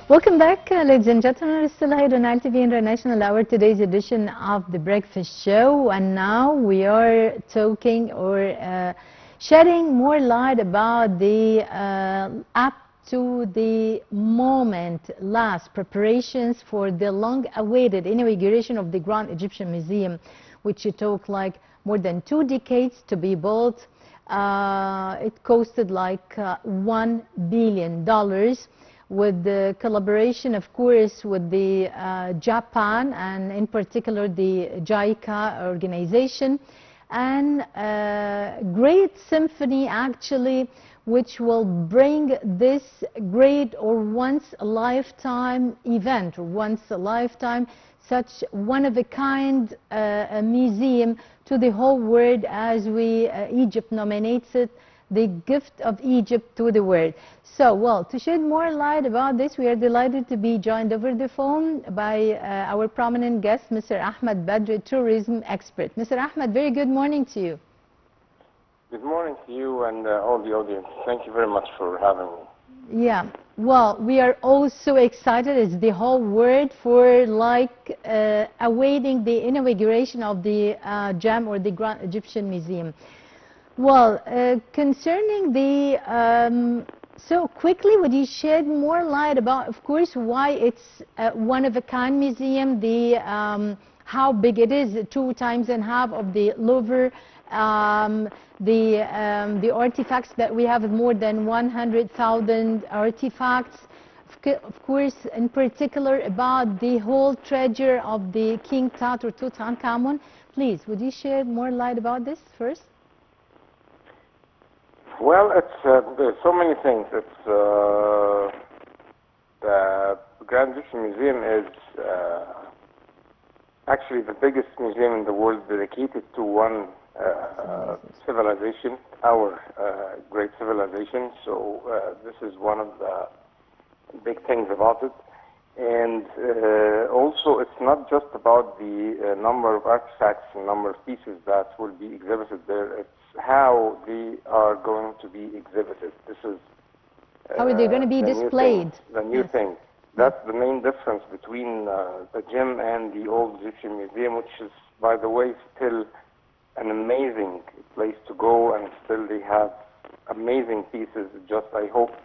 Welcome back, ladies and gentlemen. We're still here on Nile TV International, our today's edition of the Breakfast Show. And now we are talking or shedding more light about the up to the moment last preparations for the long-awaited inauguration of the Grand Egyptian Museum, which it took like more than 2 decades to be built. It costed like $1 billion. With the collaboration, of course, with the Japan and in particular the JICA organization, and great symphony actually, which will bring this great or once-a-lifetime event, or once-a-lifetime such one-of-a-kind museum to the whole world, as Egypt nominates it the gift of Egypt to the world. So, well, to shed more light about this, we are delighted to be joined over the phone by our prominent guest, Mr. Ahmed Badr, tourism expert. Mr. Ahmed, very good morning to you. Good morning to you and all the audience. Thank you very much for having me. Yeah, well, we are all so excited as the whole world for like awaiting the inauguration of the GEM, or the Grand Egyptian Museum. Well, concerning the, so quickly, would you shed more light about, of course, why it's a one-of-a-kind museum, the how big it is, 2.5 of the Louvre, the artifacts that we have, more than 100,000 artifacts, of course, in particular about the whole treasure of the King Tut or Tutankhamun. Please, would you shed more light about this first? Well, there's so many things. The Grand Egyptian Museum is actually the biggest museum in the world dedicated to one civilization, our great civilization. So this is one of the big things about it. And also, it's not just about the number of artifacts and number of pieces that will be exhibited there. It's how they are going to be exhibited. This is how are they going to be displayed? The new thing. That's the main difference between the GEM and the old Egyptian Museum, which is, by the way, still an amazing place to go, and still they have amazing pieces. Just I hope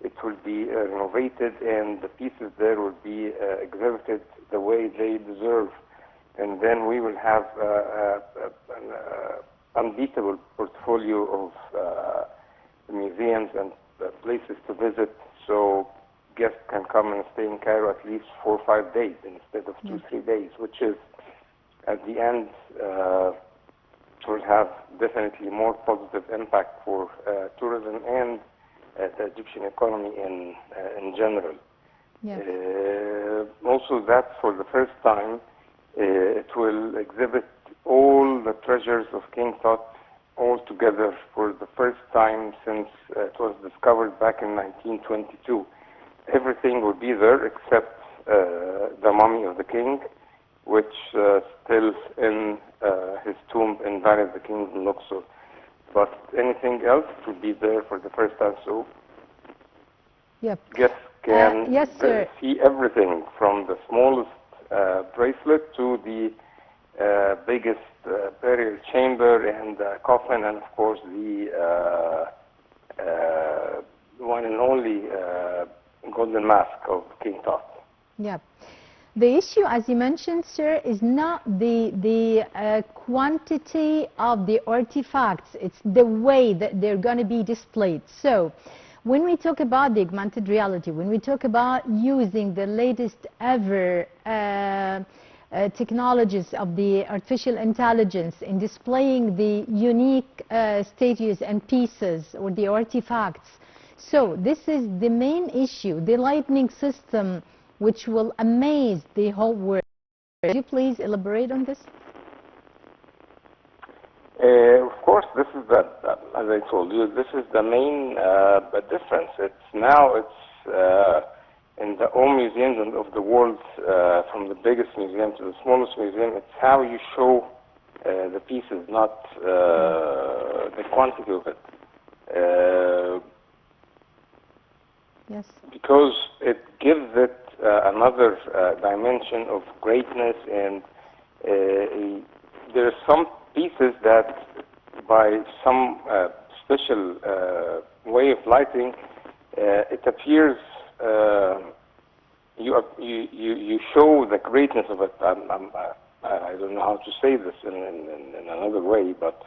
it will be renovated and the pieces there will be exhibited the way they deserve, and then we will have an unbeatable portfolio of museums and places to visit, so guests can come and stay in Cairo at least 4 or 5 days instead of 2-3 days, which is at the end will have definitely more positive impact for tourism and the Egyptian economy in general. Yeah. Also, that for the first time it will exhibit all the treasures of King Tut all together for the first time since it was discovered back in 1922. Everything will be there except the mummy of the king, which still in his tomb in Valley of the Kings in Luxor. But anything else will be there for the first time, so yep. Guests can yes, sir. see everything from the smallest bracelet to the biggest burial chamber and coffin, and of course the one and only golden mask of King Tut. Yeah. The issue, as you mentioned, sir, is not the quantity of the artifacts. It's the way that they're going to be displayed. So, when we talk about the augmented reality, when we talk about using the latest ever technologies of the artificial intelligence in displaying the unique statues and pieces or the artifacts, so this is the main issue, the lightning system, which will amaze the whole world. Could you please elaborate on this? Of course, this is as I told you, this is the main difference. It's in the all museums of the world, from the biggest museum to the smallest museum. It's how you show the pieces, not the quantity of it. Yes. because it gives it another dimension of greatness, and there are some pieces that by some special way of lighting, it appears you show the greatness of it. I don't know how to say this in another way, but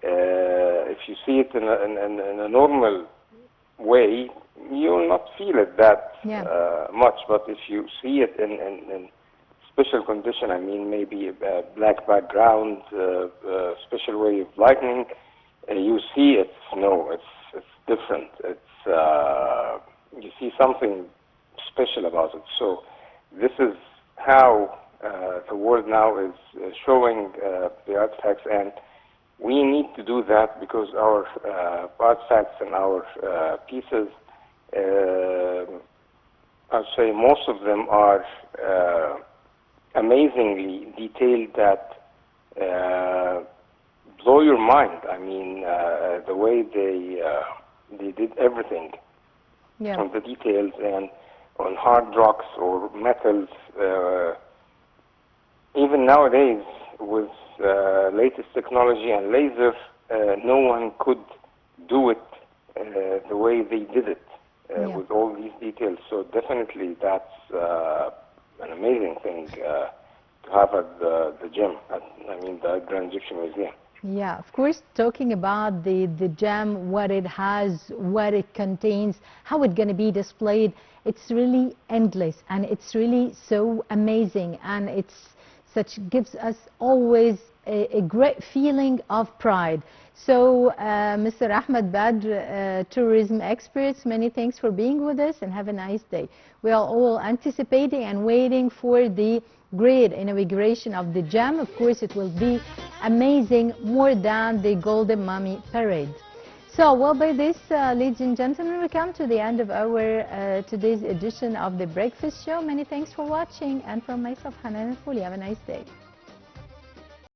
if you see it in a normal way, you will not feel it that much. But if you see it in special condition, I mean maybe a black background, special way of lighting, you see it's different. It's you see something special about it. So this is how the world now is showing the artifacts, and we need to do that because our artifacts and our pieces, I'd say most of them are amazingly detailed that blow your mind. I mean, the way they did everything on the details and on hard rocks or metals. Even nowadays, with latest technology and laser, no one could do it the way they did it with all these details. So definitely that's an amazing thing to have at the gem, the Grand Egyptian Museum. Yeah, of course, talking about the gem, what it has, what it contains, how it's going to be displayed, it's really endless and it's really so amazing, and gives us always a great feeling of pride. So, Mr. Ahmed Badr, tourism experts, many thanks for being with us and have a nice day. We are all anticipating and waiting for the great inauguration of the gem. Of course, it will be amazing, more than the Golden Mummy Parade. So, well, by this, ladies and gentlemen, we come to the end of our today's edition of the Breakfast Show. Many thanks for watching, and from myself, Hanan and Fuli, have a nice day.